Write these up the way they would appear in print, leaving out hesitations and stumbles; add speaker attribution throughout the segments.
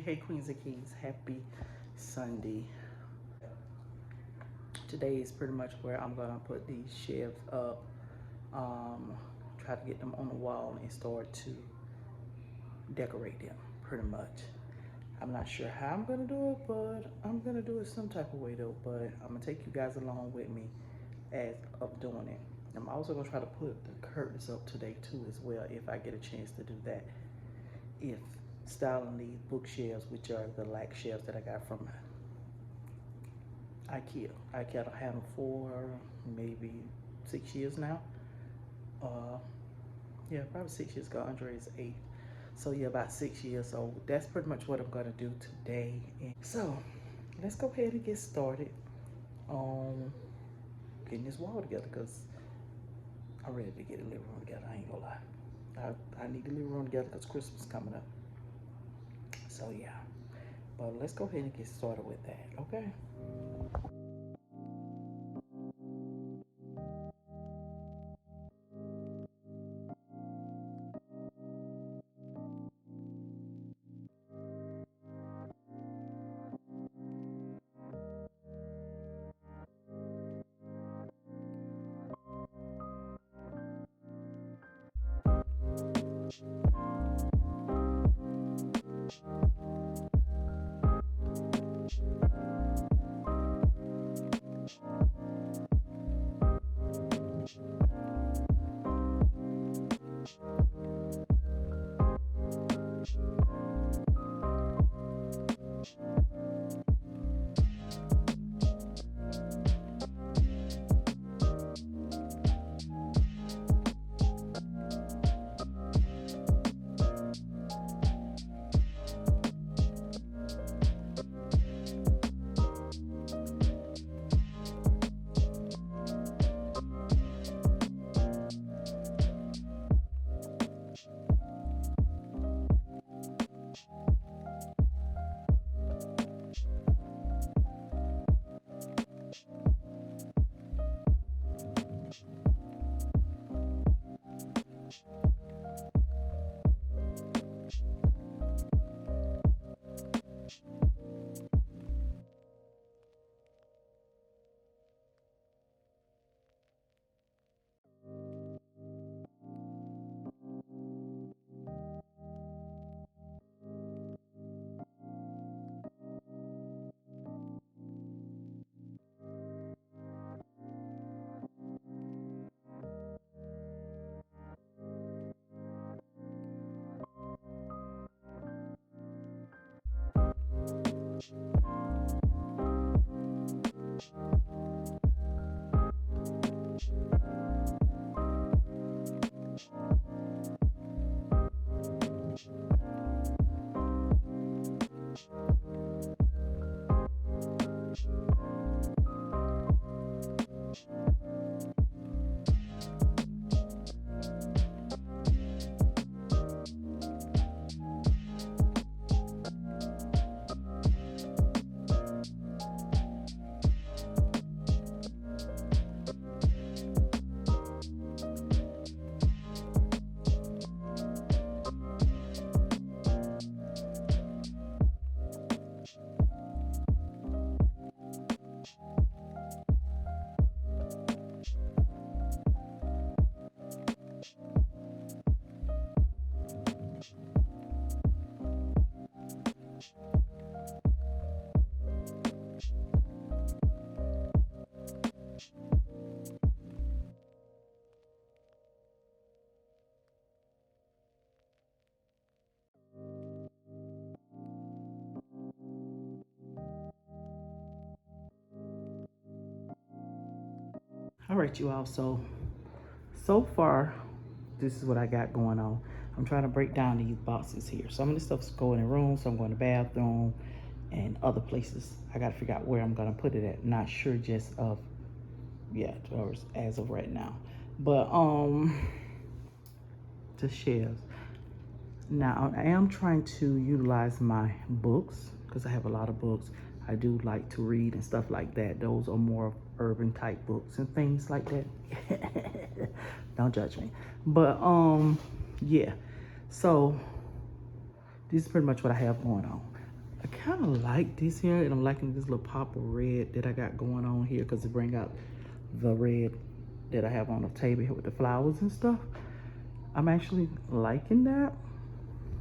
Speaker 1: Hey, Queens and Kings, happy Sunday. Today is pretty much where I'm gonna put these shelves up, try to get them on the wall and start to decorate them, pretty much. I'm not sure how I'm gonna do it, but I'm gonna do it some type of way though, but I'm gonna take you guys along with me as of doing it. I'm also gonna try to put the curtains up today too as well, if I get a chance to do that. If styling these bookshelves, which are the lac shelves that I got from IKEA. IKEA, I have them for maybe 6 years now. Uh, yeah, probably 6 years ago. Andre is 8. So yeah, about 6 years. So that's pretty much what I'm gonna do today. So let's go ahead and get started on getting this wall together because I'm ready to get the living room together. I ain't gonna lie. I need the living room together because Christmas is coming up. So yeah, but let's go ahead and get started with that, okay? All right, you all. So far, this is what I got going on. I'm trying to break down these boxes here. Some of the stuff's going in rooms, some going to the bathroom, and other places. I got to figure out where I'm gonna put it at. Not sure just of yet, or as of right now. But the shelves. Now I am trying to utilize my books because I have a lot of books. I do like to read and stuff like that. Those are more urban type books and things like that. Don't judge me. But yeah. So this is pretty much what I have going on. I kind of like this here, and I'm liking this little pop of red that I got going on here because it bring out the red that I have on the table here with the flowers and stuff. I'm actually liking that.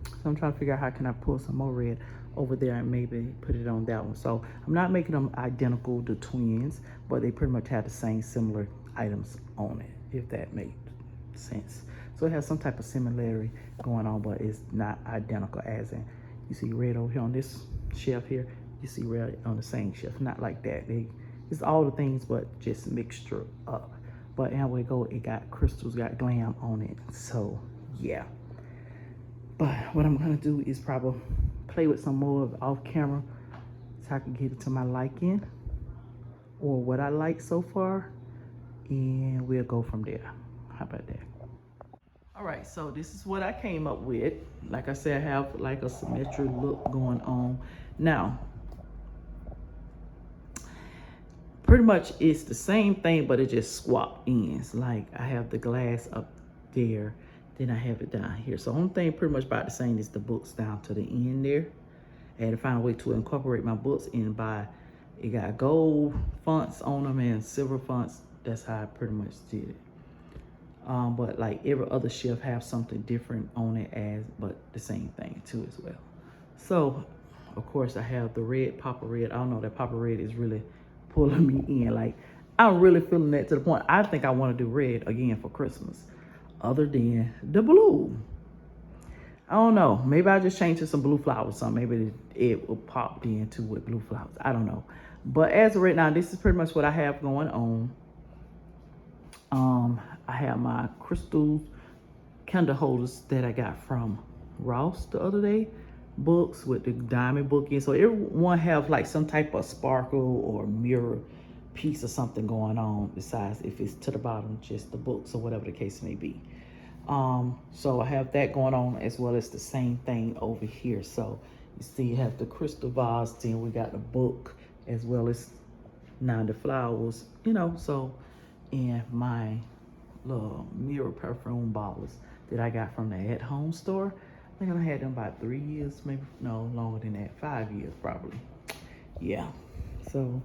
Speaker 1: So I'm trying to figure out how can I pull some more red over there and maybe put it on that one. So I'm not making them identical to twins, but they pretty much have the same similar items on it, if that makes sense. So it has some type of similarity going on, but it's not identical, as in you see red over here on this shelf here, you see red on the same shelf. Not like that. It's all the things but just mixture up. But anyway, it got crystals, got glam on it. So yeah. But what I'm gonna do is probably play with some more of off camera so I can get it to my liking or what I like so far, and we'll go from there. How about that? All right, so this is what I came up with. Like I said, I have like a symmetric look going on. Now, pretty much it's the same thing, but it just swapped ends. Like I have the glass up there, then I have it down here. So the only thing pretty much about the same is the books down to the end there. I had to find a way to incorporate my books in by, it got gold fonts on them and silver fonts. That's how I pretty much did it. But like every other shelf have something different on it but the same thing too as well. So of course I have the red, pop of red. I don't know, that pop of red is really pulling me in. Like I'm really feeling that to the point. I think I want to do red again for Christmas, other than the blue. I don't know. Maybe I'll just change to some blue flowers or something. Maybe it will pop into with blue flowers. I don't know. But as of right now, this is pretty much what I have going on. I have my crystal candle holders that I got from Ross the other day. Books with the diamond book in. So everyone have like some type of sparkle or mirror piece or something going on besides if it's to the bottom, just the books or whatever the case may be. So I have that going on as well as the same thing over here. So you see you have the crystal vase, then we got the book as well as now the flowers, you know. So and my little mirror perfume bottles that I got from the at-home store. I think I had them about 3 years, maybe no longer than that, 5 years probably. Yeah, so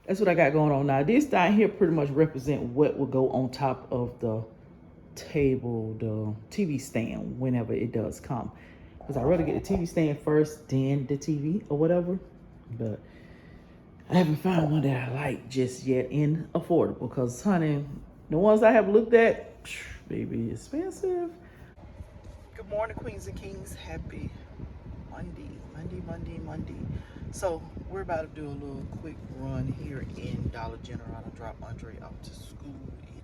Speaker 1: that's what I got going on now. This down here pretty much represent what will go on top of the table, the TV stand, whenever it does come. Because I'd rather get the TV stand first, then the TV or whatever. But I haven't found one that I like just yet and affordable. Because, honey, the ones I have looked at, baby, expensive. Good morning, queens and kings. Happy Monday. So we're about to do a little quick run here in Dollar General to drop Andre off to school.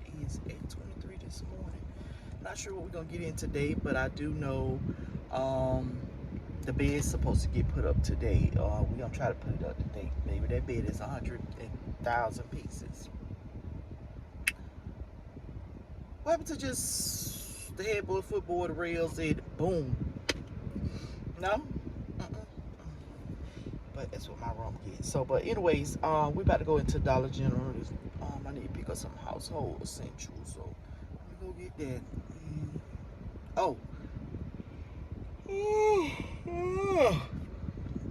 Speaker 1: It is 8:23 this morning. Not sure what we're gonna get in today, but I do know the bed's supposed to get put up today. We're gonna try to put it up today. Maybe that bed is 100,000 pieces. What happened to just the headboard, footboard, rails, and boom? No? But that's what my room gets. So, but anyways, we're about to go into Dollar General. I need to pick up some household essentials. So, let me go get that. Oh.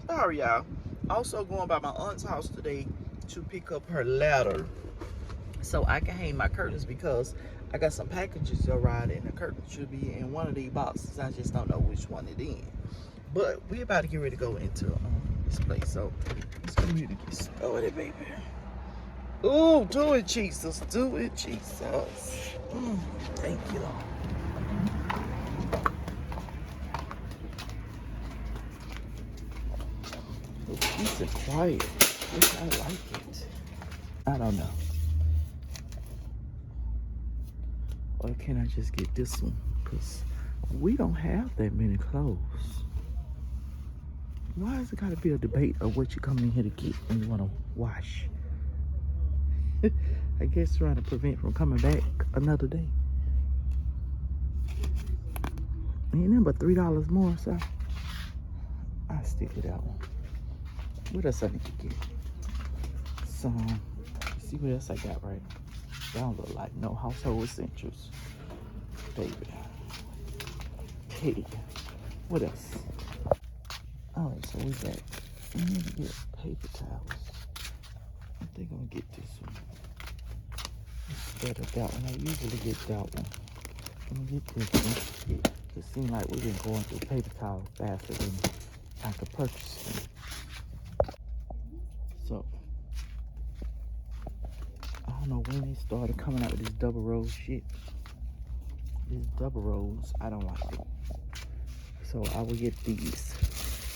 Speaker 1: Sorry, y'all. Also going by my aunt's house today to pick up her ladder so I can hang my curtains because I got some packages to ride and the curtains should be in one of these boxes. I just don't know which one it is. But we're about to get ready to go into this place. So let's go ahead and get started, baby. Oh, do it, Jesus. Do it, Jesus. Thank you, Lord. It's peace and quiet. Yes, I like it. I don't know. Or can I just get this one? Because we don't have that many clothes. Why has it got to be a debate of what you come in here to get when you want to wash? I guess trying to prevent from coming back another day. Ain't nothing but $3 more, so I stick with that one. What else I need to get? Some. See what else I got, right? That don't look like no household essentials. Baby. Okay. What else? Alright, so we got. We need to get paper towels. I think I'm gonna get this one. It's better that one. I usually get that one. Let me get this one. It seems like we've been going through paper towels faster than I could purchase them. So I don't know when they started coming out with this double roll shit. These double rolls, I don't like it. So I will get these,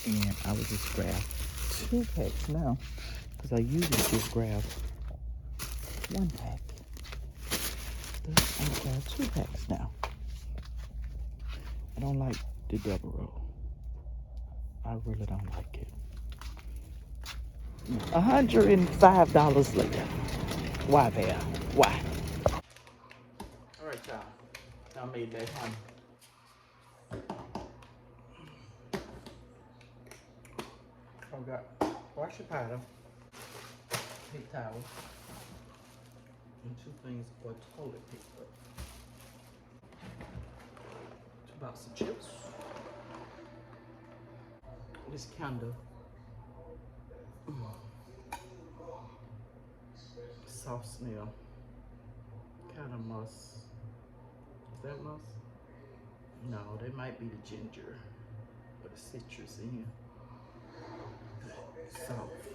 Speaker 1: and I will just grab 2 packs now, because I usually just grab 1 pack. But I'll grab 2 packs now. I don't like the double roll. I really don't like it. $105 later. Why, Bear? Why? All right, y'all. I made that honey. I got wash your powder, paper towel, and 2 things of toilet paper. 2 boxes of chips. This candle. Soft smell. Kind of musk. Is that musk? No, that might be the ginger or the citrus in here. Soft.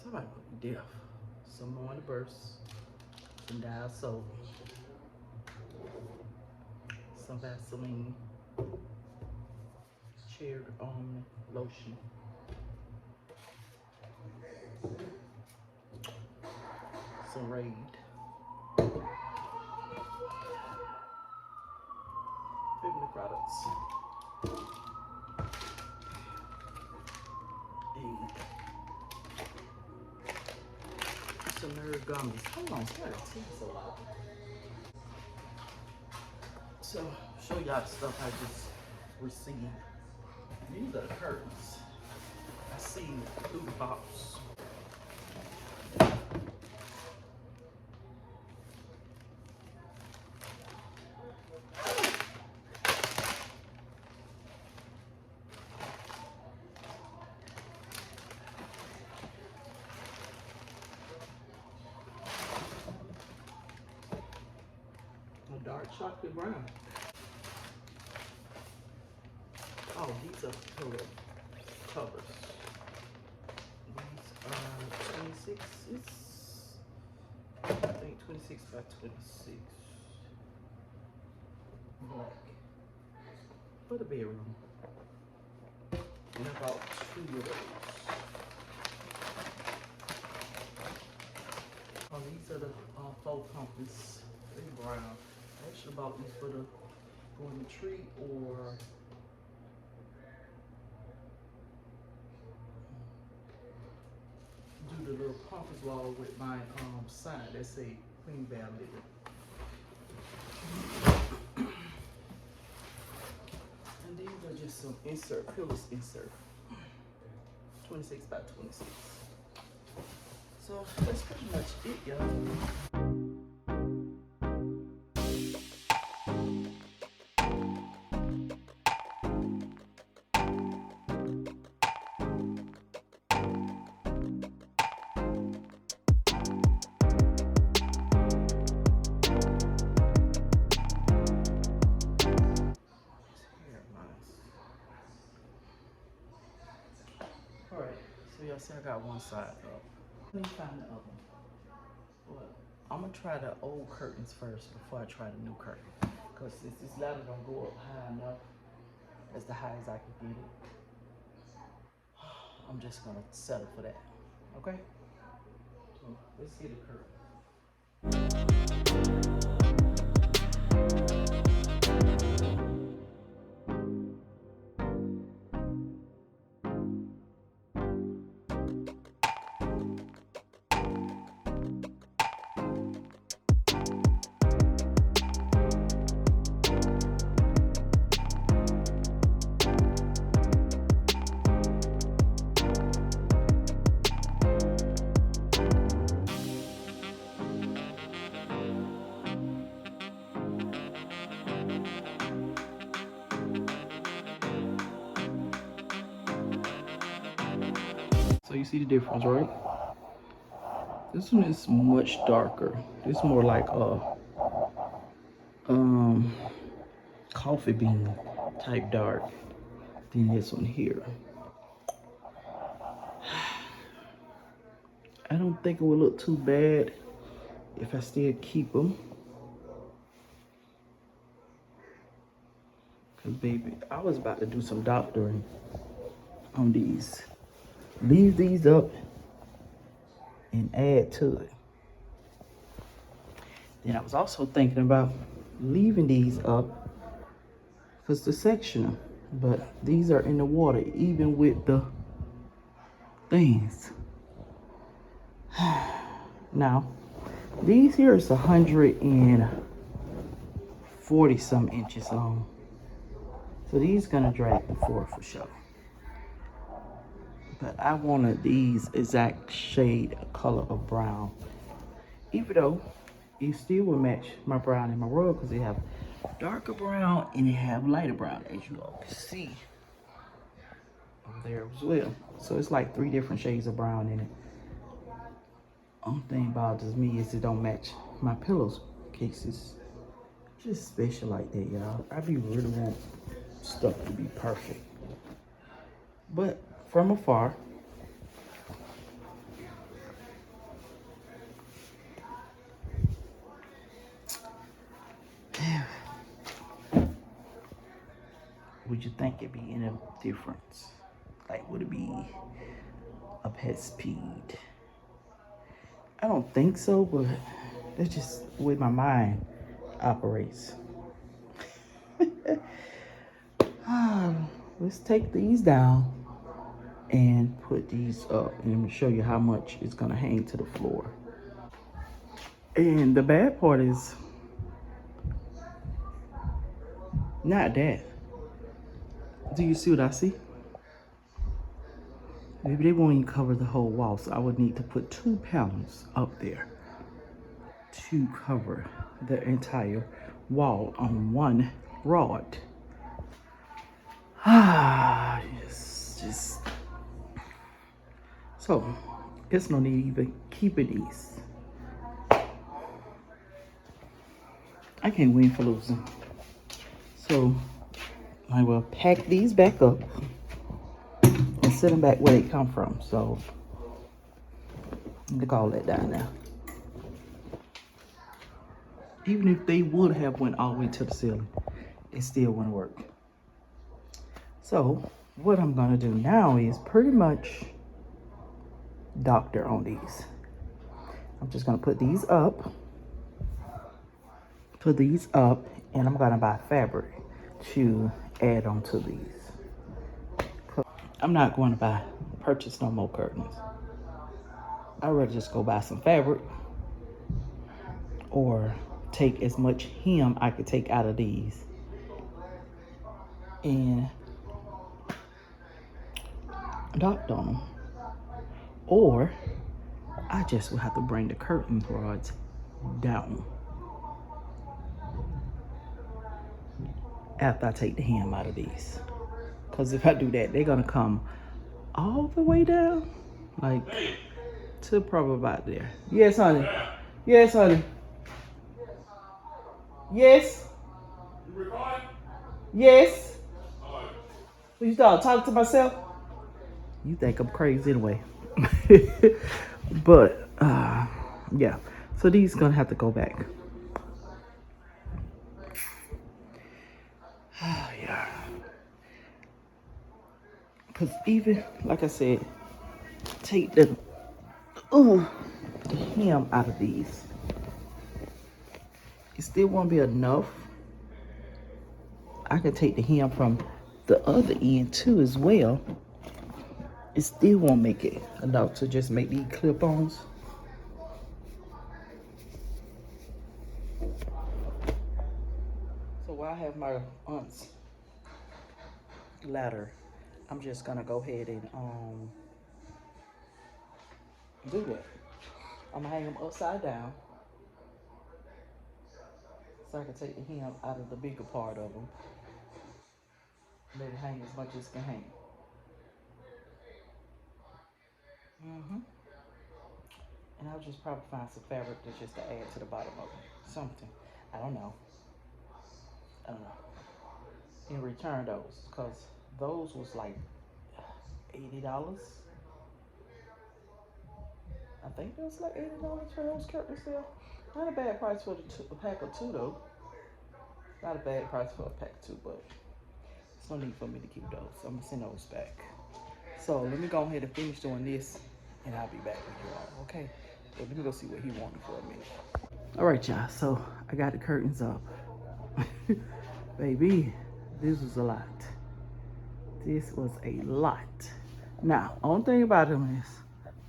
Speaker 1: Somebody gonna be deaf. Some more in the burst. Some dial soap. Some Vaseline. Cherry almond lotion. Some Raid. Family products. And some nerve gummies. Hold on, sorry, tea so loud. So, show y'all the stuff I just received. These are the curtains. I see through the box. A dark chocolate brown. Oh, these are pillow covers. These are 26. I think 26 by 26. Black. For the bedroom. And I bought 2 of those. Oh, these are the faux pumpkins. They're brown. I actually bought these for the going to tree or do the little pumpkins wall with my sign that say Queen Bear Livin. And these are just some pillows insert. 26 by 26. So that's pretty much it, y'all. Alright, so y'all see I got one side up. Let me find the other one. Well, I'm gonna try the old curtains first before I try the new curtain. Because since this ladder don't go up high enough, as the high as I can get it, I'm just gonna settle for that. Okay? So let's see the curtain. you see the difference, right? This one is much darker. This is more like a um coffee bean type dark than this one here. I don't think it will look too bad if I still keep them. Cause baby, I was about to do some doctoring on these. Leave these up and add to it. Then I was also thinking about leaving these up because the section, but these are in the water even with the things. Now, these here is 140 some inches long. So these gonna drag the floor for sure. But I wanted these exact shade color of brown. Even though it still will match my brown and my rug because they have darker brown and they have lighter brown, as you all can see over there as well. So it's like 3 different shades of brown in it. Only thing bothers me is it don't match my pillows cases. Just special like that, y'all. I be really want stuff to be perfect. But from afar, would you think it'd be any difference? Like, would it be a pet speed? I don't think so, but that's just the way my mind operates. Let's take these down and put these up, and let me show you how much it's gonna hang to the floor. And the bad part is not that. Do you see what I see? Maybe they won't even cover the whole wall, so I would need to put 2 panels up there to cover the entire wall on one rod. Just so it's no need even keeping these. I can't win for losing. So I will pack these back up and set them back where they come from. So I'm gonna call that down now. Even if they would have went all the way to the ceiling, it still wouldn't work. So what I'm gonna do now is pretty much doctor on these. I'm just gonna put these up, and I'm gonna buy fabric to add on to these. I'm not going to purchase no more curtains. I'd rather just go buy some fabric or take as much hem I could take out of these and docked on them. Or I just will have to bring the curtain rods down after I take the hem out of these. Because if I do that, they're going to come all the way down, like to probably about there. Yes, honey. Yes, honey. Yes. Yes. You start talking to myself? You think I'm crazy anyway. But yeah, so these gonna have to go back. Yeah, because even like I said, take the hem out of these, it still won't be enough. I can take the hem from the other end too as well. It still won't make it enough to just make these clip-ons. So while I have my aunt's ladder, I'm just gonna go ahead and do that. I'm gonna hang them upside down so I can take the hem out of the bigger part of them. Let it hang as much as it can hang. Mm-hmm. And I'll just probably find some fabric to just to add to the bottom of it. Something. I don't know. I don't know. In return those, because those was like $80. I think it was like $80 for those curtains there. Not a bad price for a pack of two though. Not a bad price for a pack of two, but it's no need for me to keep those. So I'm gonna send those back. So let me go ahead and finish doing this, and I'll be back with you all. Okay. So let me go see what he wanted for a minute. All right, y'all. So I got the curtains up. Baby, this was a lot. This was a lot. Now, only thing about them is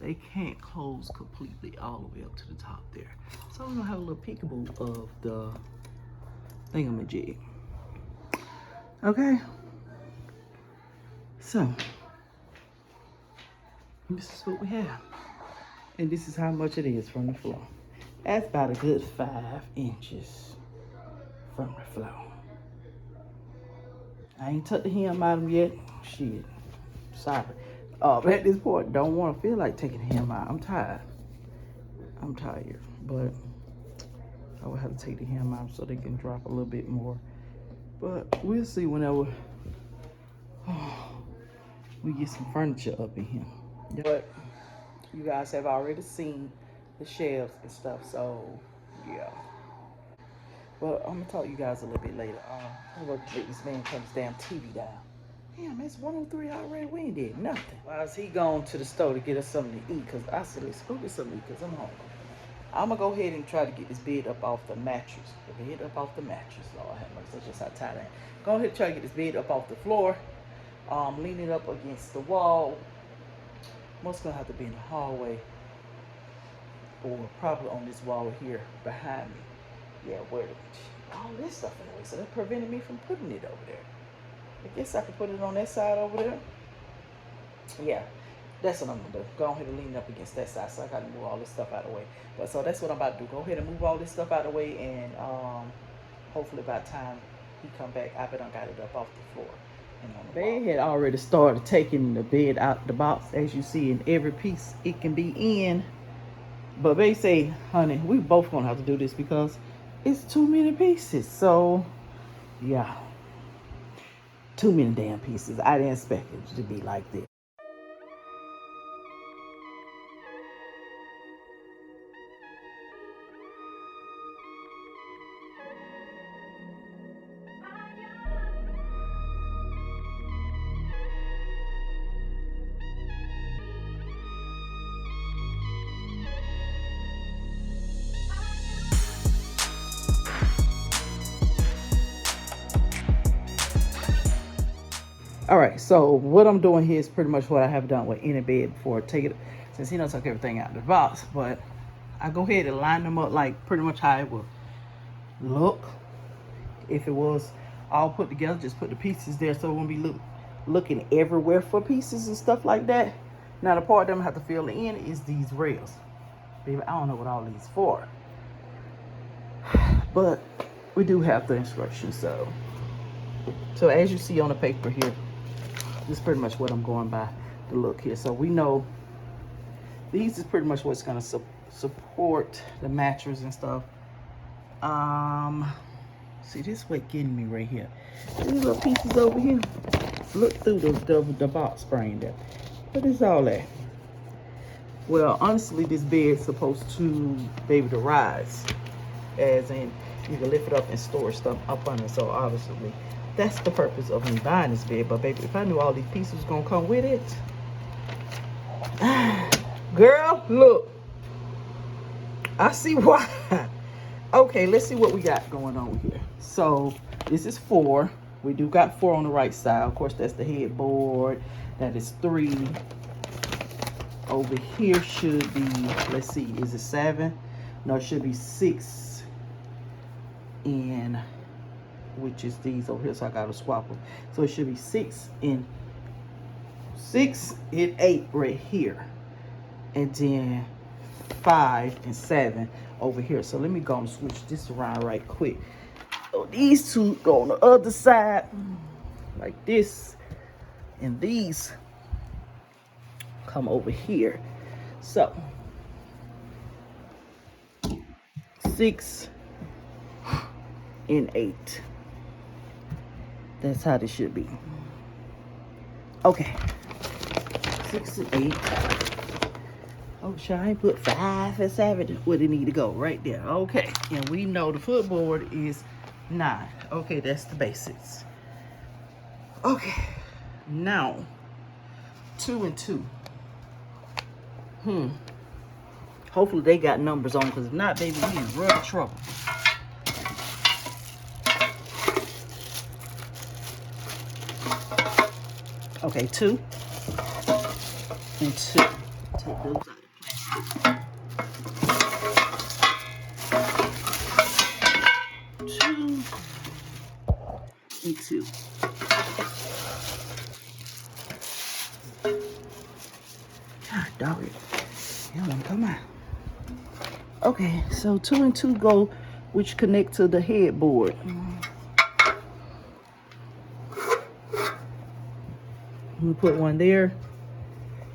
Speaker 1: they can't close completely all the way up to the top there. So I'm gonna have a little peekaboo of the thingamajig. Okay. So this is what we have. And this is how much it is from the floor. That's about a good 5 inches from the floor. I ain't took the hem out of them yet. Shit. Sorry. But at this point, don't want to feel like taking the hem out. I'm tired. I'm tired. But I will have to take the hem out so they can drop a little bit more. But we'll see whenever we get some furniture up in here. But you guys have already seen the shelves and stuff, so yeah. But I'm gonna talk to you guys a little bit later. I'm gonna make this man turn his damn TV down. Damn, it's 103 already. We ain't did nothing. Why is he going to the store to get us something to eat? Because I said, let's go get something to eat because I'm hungry. I'm gonna go ahead and try to get this bed up off the mattress. The bed up off the mattress. Lord have mercy, that's just how tired I am. Go ahead and try to get this bed up off the floor. Lean it up against the wall. Most gonna have to be in the hallway. Or probably on this wall here behind me. Yeah, where all this stuff in the way. So that prevented me from putting it over there. I guess I could put it on that side over there. Yeah, that's what I'm gonna do. Go ahead and lean up against that side. So I gotta move all this stuff out of the way. But so that's what I'm about to do. Go ahead and move all this stuff out of the way, and hopefully by the time he come back, I bet I got it up off the floor. And on the wall. They had already started taking the bed out the box, as you see in every piece it can be in. But they say, honey, we both gonna have to do this because it's too many pieces. So yeah, too many damn pieces. I didn't expect it to be like this. All right, so what I'm doing here is pretty much what I have done with any bed before. Take it, since he done took everything out of the box, but I go ahead and line them up like pretty much how it would look if it was all put together. Just put the pieces there so it won't be looking everywhere for pieces and stuff like that. Now the part that I'm gonna have to fill in is these rails. Baby, I don't know what all these for, but we do have the instructions. So as you see on the paper here, this is pretty much what I'm going by the look here. So we know these is pretty much what's gonna support the mattress and stuff. See, this what getting me right here. These little pieces over here. Look through the box frame there. What is all that? Well, honestly, this bed's supposed to be able to rise, as in you can lift it up and store stuff up under it. So obviously, that's the purpose of me buying this bed. But baby, if I knew all these pieces was gonna come with it, girl, look, I see why. Okay, let's see what we got going on here. So this is 4. We do got 4 on the right side. Of course, that's the headboard. That is 3. Over here should be, let's see, is it 7? No, it should be 6. And which is these over here, so I gotta swap them. So it should be 6 and 8 right here, and then 5 and 7 over here. So let me go and switch this around right quick. So these two go on the other side like this, and these come over here. So 6 and 8. That's how this should be. Okay. 6 and 8. Oh, sure, I ain't put 5 and 7 where they need to go. Right there. Okay. And we know the footboard is 9. Okay, that's the basics. Okay. Now, 2 and 2. Hopefully they got numbers on, because if not, baby, we in real trouble. Okay, 2 and 2. Take those out of plastic. 2 and 2. God, dog it. You don't want to come out. Okay, so 2 and 2 go, which connect to the headboard. We put one there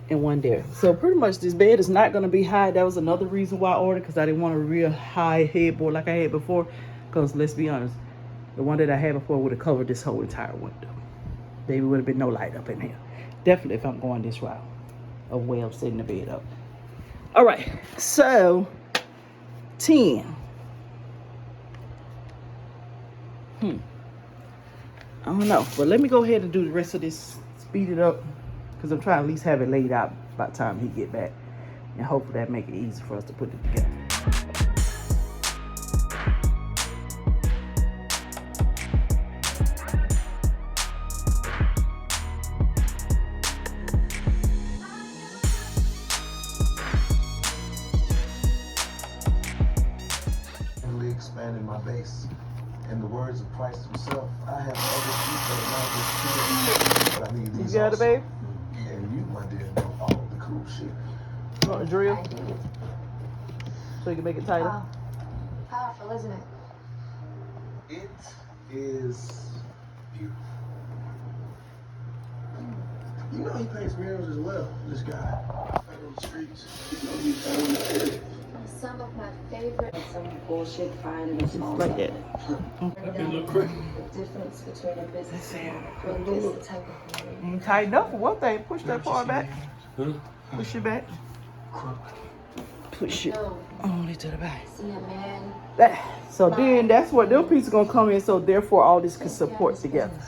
Speaker 1: and one there. So pretty much this bed is not going to be high. That was another reason why I ordered, because I didn't want a real high headboard like I had before. Because let's be honest, the one that I had before would have covered this whole entire window. There would have been no light up in here. Definitely if I'm going this route of way of setting the bed up. All right, so 10. I don't know, but let me go ahead and do the rest of this, speed it up, because I'm trying to at least have it laid out by the time he get back, and hopefully that make it easy for us to put it together.
Speaker 2: Expanding my base. In the words of Christ himself, I have other people, but I need these.
Speaker 1: You got it, babe?
Speaker 2: Yeah, and you, my dear, know all of the cool shit.
Speaker 1: You want a drill? So you can make it tighter?
Speaker 3: Wow. Powerful, isn't it?
Speaker 2: It is beautiful. You know he paints murals as well, this guy. Out on the streets. You know he's out on the street.
Speaker 3: Some of my favorite, some bullshit finding a small
Speaker 1: Like that.
Speaker 2: That look crazy.
Speaker 3: The difference between a business and a business type of money.
Speaker 1: You tighten up for one thing. Push that part back. Push it back. Push it only to the back.
Speaker 3: See a man.
Speaker 1: So then that's what them pieces gonna come in. So therefore all this can support together.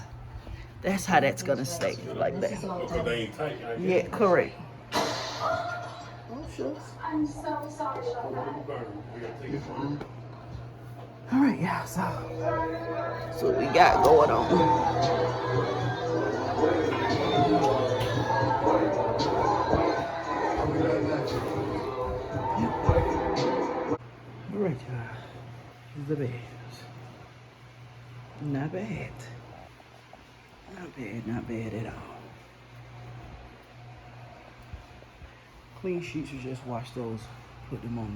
Speaker 1: That's how that's gonna stay like that. Yeah, correct. Oh, shucks.
Speaker 3: I'm so sorry about that.
Speaker 1: All right, yeah. So what we got going on. All right, y'all. Here's the bed. Not bad. Not bad. Not bad at all. Clean sheets, you just wash those, put them on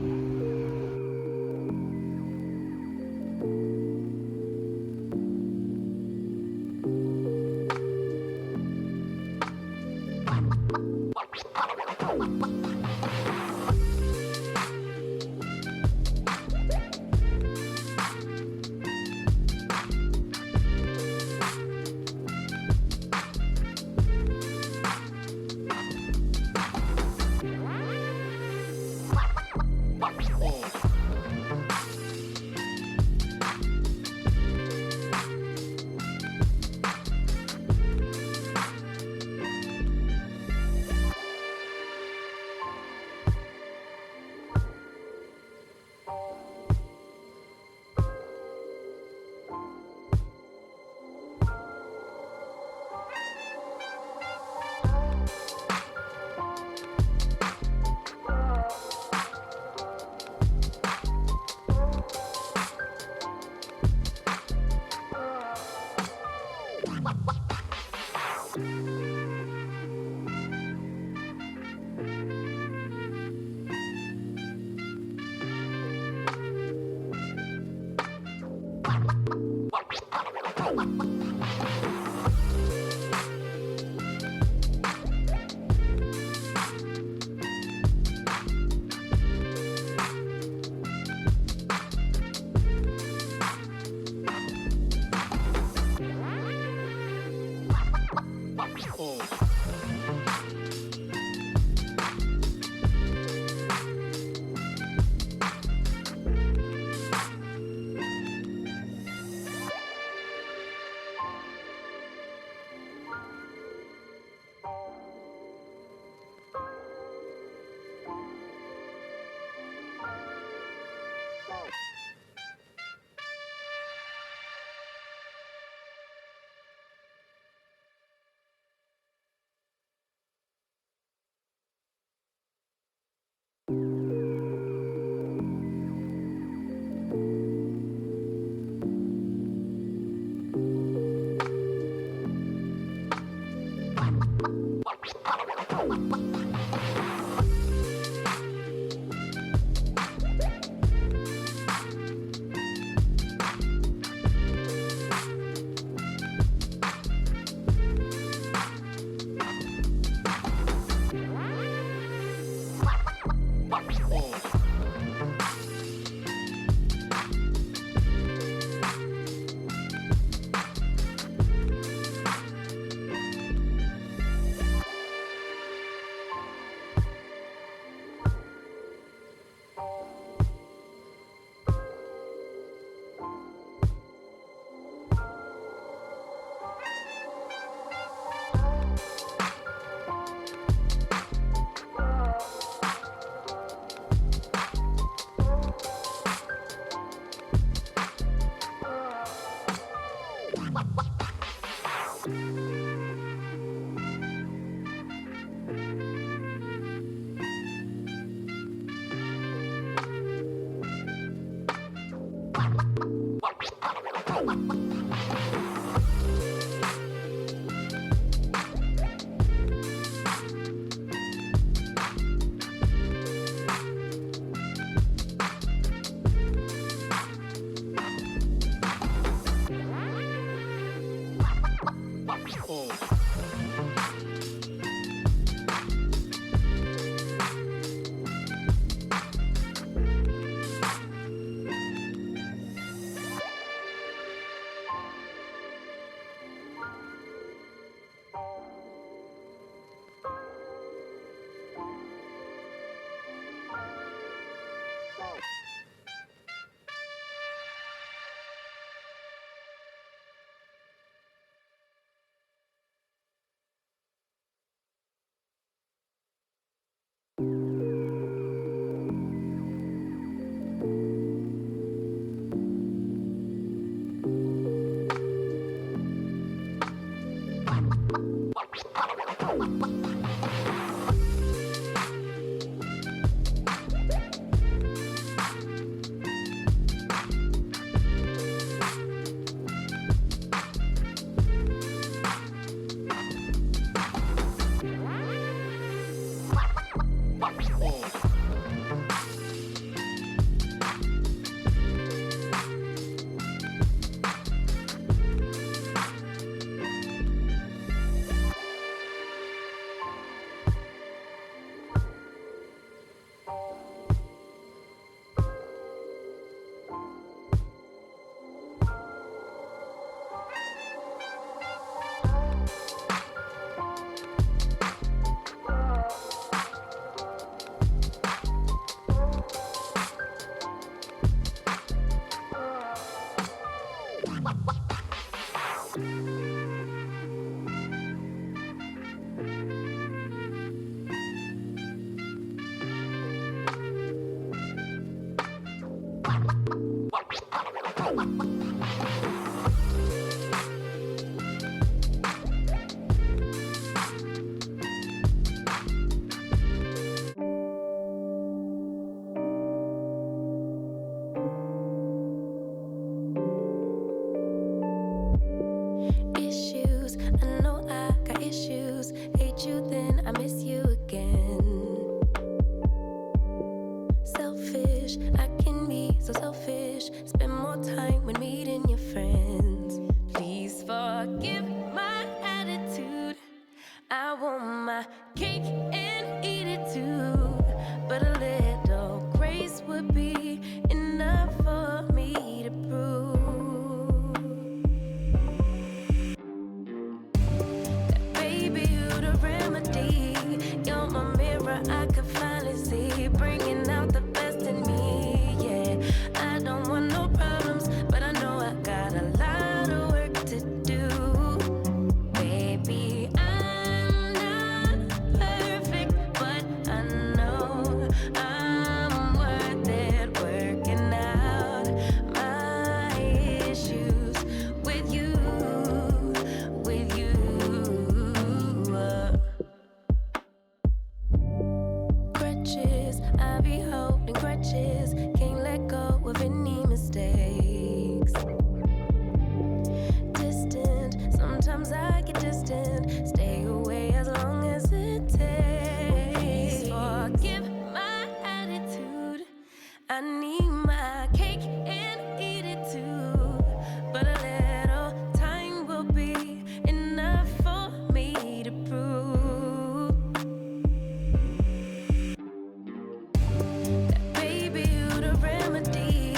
Speaker 4: Issues, I know I got issues. Hate you, then I miss you again. Selfish, I can be so selfish. Spend more time when meeting your friends. Please forgive my attitude. I want my cake and eat it too. But a little grace would be enough for me to prove. Baby, you the remedy. You're my mirror, I can finally see. Bringing out the best in me, yeah. I don't want no problems, but I know I got a lot of work to do. Baby, I'm not perfect, but I know I'm worth it. Working out my issues with you, with you. Grudges, I be holding grudges. Can't let go of any mistakes. Distant, sometimes I get distant. Stay away as long as it takes. Forgive my attitude. I need my cake and eat it too. But a little time will be enough for me to prove. Baby, you the remedy.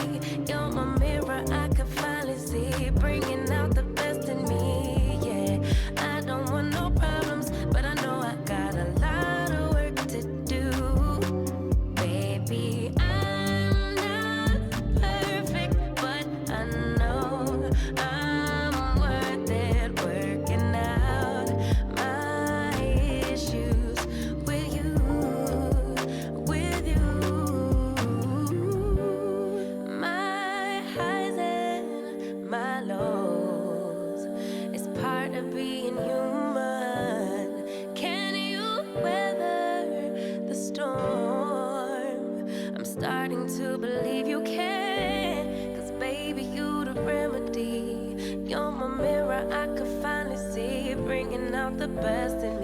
Speaker 4: You're my mirror, I can finally see. Bringing out the best in me, yeah. I don't want no problems, but I know I got a lot of work to do. Baby, I'm not perfect, but I know I'm worth it. Working out my issues with you, with you. My highs and my lows is part of being human. Can you weather the storm? I'm starting to believe you can. 'Cause baby, you the the remedy. You're my mirror, I could finally see, bringing out the best in